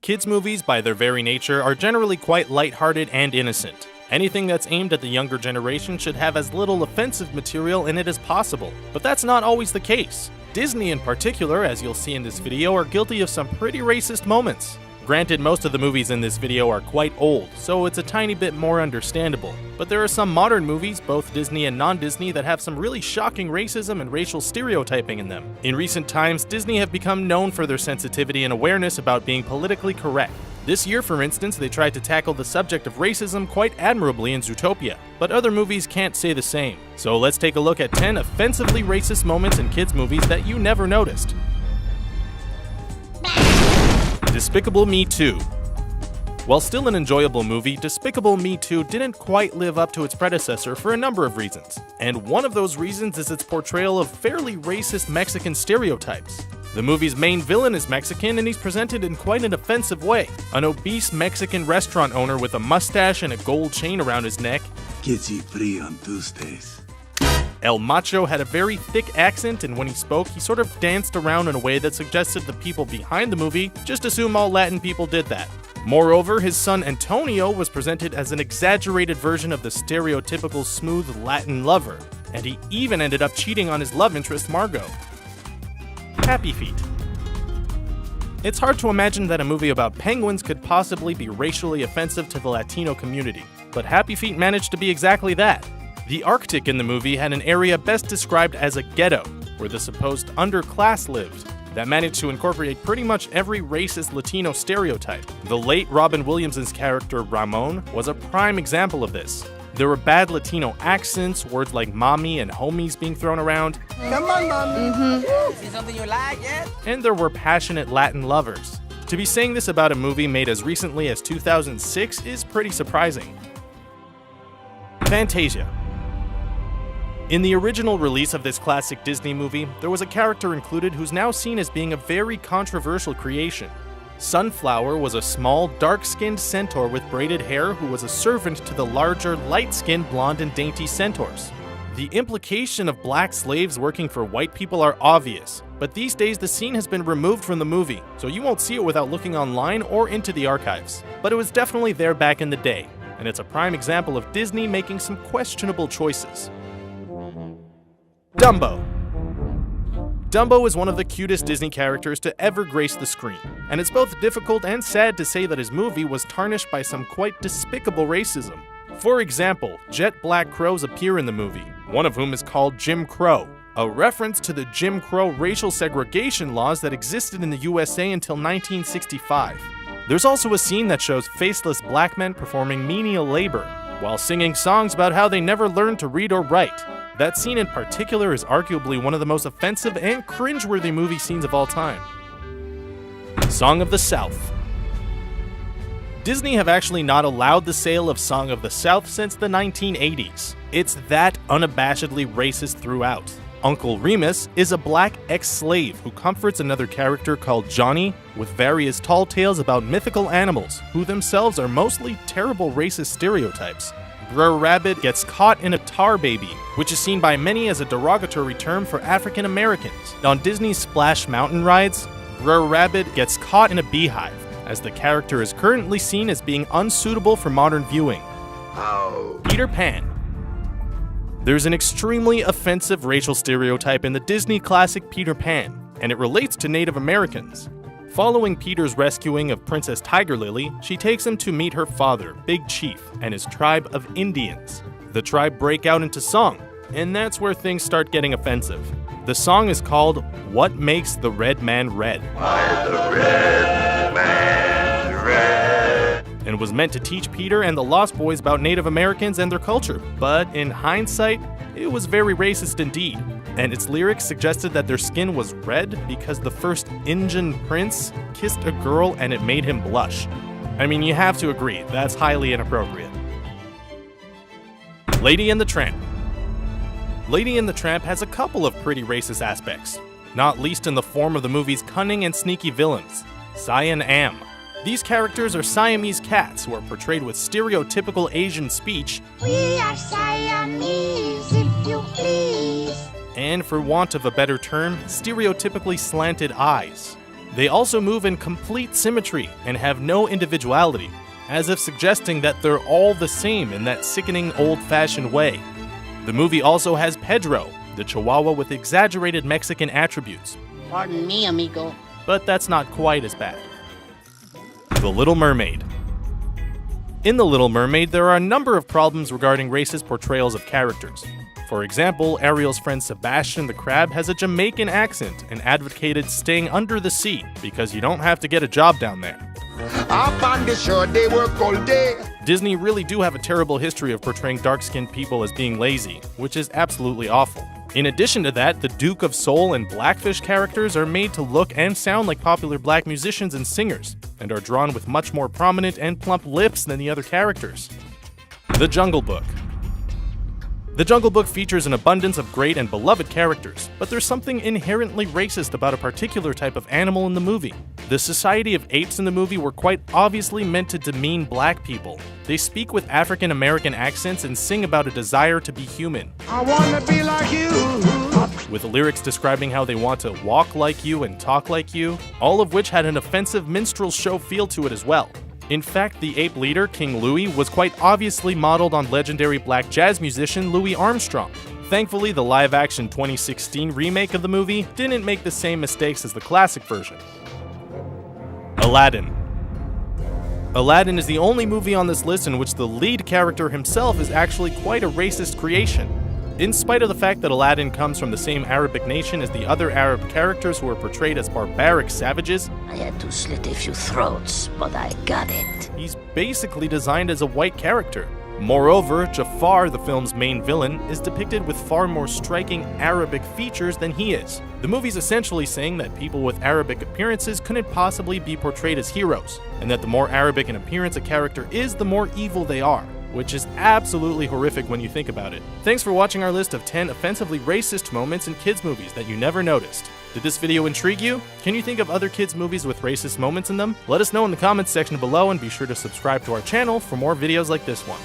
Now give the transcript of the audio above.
Kids' movies, by their very nature, are generally quite lighthearted and innocent. Anything that's aimed at the younger generation should have as little offensive material in it as possible, but that's not always the case. Disney in particular, as you'll see in this video, are guilty of some pretty racist moments. Granted, most of the movies in this video are quite old, so it's a tiny bit more understandable. But there are some modern movies, both Disney and non-Disney, that have some really shocking racism and racial stereotyping in them. In recent times, Disney have become known for their sensitivity and awareness about being politically correct. This year, for instance, they tried to tackle the subject of racism quite admirably in Zootopia, but other movies can't say the same. So let's take a look at 10 offensively racist moments in kids' movies that you never noticed. Despicable Me 2. While still an enjoyable movie, Despicable Me 2 didn't quite live up to its predecessor for a number of reasons. And one of those reasons is its portrayal of fairly racist Mexican stereotypes. The movie's main villain is Mexican, and he's presented in quite an offensive way. An obese Mexican restaurant owner with a mustache and a gold chain around his neck. Kitty free on Tuesdays. El Macho had a very thick accent, and when he spoke, he sort of danced around in a way that suggested the people behind the movie just assume all Latin people did that. Moreover, his son Antonio was presented as an exaggerated version of the stereotypical smooth Latin lover, and he even ended up cheating on his love interest Margot. Happy Feet. It's hard to imagine that a movie about penguins could possibly be racially offensive to the Latino community, but Happy Feet managed to be exactly that. The Arctic in the movie had an area best described as a ghetto, where the supposed underclass lived, that managed to incorporate pretty much every racist Latino stereotype. The late Robin Williams' character Ramon was a prime example of this. There were bad Latino accents, words like mommy and homies being thrown around. Come on, mommy. See something you like, yeah? And there were passionate Latin lovers. To be saying this about a movie made as recently as 2006 is pretty surprising. Fantastia. In the original release of this classic Disney movie, there was a character included who's now seen as being a very controversial creation. Sunflower was a small, dark-skinned centaur with braided hair who was a servant to the larger, light-skinned, blonde and dainty centaurs. The implication of black slaves working for white people are obvious, but these days the scene has been removed from the movie, so you won't see it without looking online or into the archives. But it was definitely there back in the day, and it's a prime example of Disney making some questionable choices. Dumbo. Dumbo is one of the cutest Disney characters to ever grace the screen, and it's both difficult and sad to say that his movie was tarnished by some quite despicable racism. For example, jet black crows appear in the movie, one of whom is called Jim Crow, a reference to the Jim Crow racial segregation laws that existed in the USA until 1965. There's also a scene that shows faceless black men performing menial labor, while singing songs about how they never learned to read or write. That scene in particular is arguably one of the most offensive and cringeworthy movie scenes of all time. Song of the South. Disney have actually not allowed the sale of Song of the South since the 1980s. It's that unabashedly racist throughout. Uncle Remus is a black ex-slave who comforts another character called Johnny with various tall tales about mythical animals, who themselves are mostly terrible racist stereotypes. Brer Rabbit gets caught in a tar baby, which is seen by many as a derogatory term for African Americans. On Disney's Splash Mountain rides, Brer Rabbit gets caught in a beehive, as the character is currently seen as being unsuitable for modern viewing. Peter Pan. There's an extremely offensive racial stereotype in the Disney classic Peter Pan, and it relates to Native Americans. Following Peter's rescuing of Princess Tiger Lily, she takes him to meet her father, Big Chief, and his tribe of Indians. The tribe break out into song, and that's where things start getting offensive. The song is called What Makes the Red Man Red? Why the red man red? And was meant to teach Peter and the Lost Boys about Native Americans and their culture, but in hindsight, it was very racist indeed. And its lyrics suggested that their skin was red because the first Injun prince kissed a girl and it made him blush. I mean, you have to agree, that's highly inappropriate. Lady and the Tramp. Lady and the Tramp has a couple of pretty racist aspects, not least in the form of the movie's cunning and sneaky villains, Cy and Am. These characters are Siamese cats who are portrayed with stereotypical Asian speech. We are Siamese, if you please. And for want of a better term, stereotypically slanted eyes. They also move in complete symmetry and have no individuality, as if suggesting that they're all the same in that sickening old-fashioned way. The movie also has Pedro, the Chihuahua with exaggerated Mexican attributes. Pardon me, amigo. But that's not quite as bad. The Little Mermaid. In The Little Mermaid, there are a number of problems regarding racist portrayals of characters. For example, Ariel's friend Sebastian the Crab has a Jamaican accent and advocated staying under the sea because you don't have to get a job down there. Up on the shore, they work all day. Disney really do have a terrible history of portraying dark-skinned people as being lazy, which is absolutely awful. In addition to that, the Duke of Soul and Blackfish characters are made to look and sound like popular black musicians and singers, and are drawn with much more prominent and plump lips than the other characters. The Jungle Book. The Jungle Book features an abundance of great and beloved characters, but there's something inherently racist about a particular type of animal in the movie. The Society of Apes in the movie were quite obviously meant to demean black people. They speak with African American accents and sing about a desire to be human, I wanna be like you. with lyrics describing how they want to walk like you and talk like you, all of which had an offensive minstrel show feel to it as well. In fact, the ape leader, King Louie, was quite obviously modeled on legendary black jazz musician Louis Armstrong. Thankfully, the live-action 2016 remake of the movie didn't make the same mistakes as the classic version. Aladdin. Aladdin is the only movie on this list in which the lead character himself is actually quite a racist creation. In spite of the fact that Aladdin comes from the same Arabic nation as the other Arab characters who are portrayed as barbaric savages, I had to slit a few throats, but I got it. he's basically designed as a white character. Moreover, Jafar, the film's main villain, is depicted with far more striking Arabic features than he is. The movie's essentially saying that people with Arabic appearances couldn't possibly be portrayed as heroes, and that the more Arabic in appearance a character is, the more evil they are, which is absolutely horrific when you think about it. Thanks for watching our list of 10 offensively racist moments in kids' movies that you never noticed. Did this video intrigue you? Can you think of other kids' movies with racist moments in them? Let us know in the comments section below, and be sure to subscribe to our channel for more videos like this one.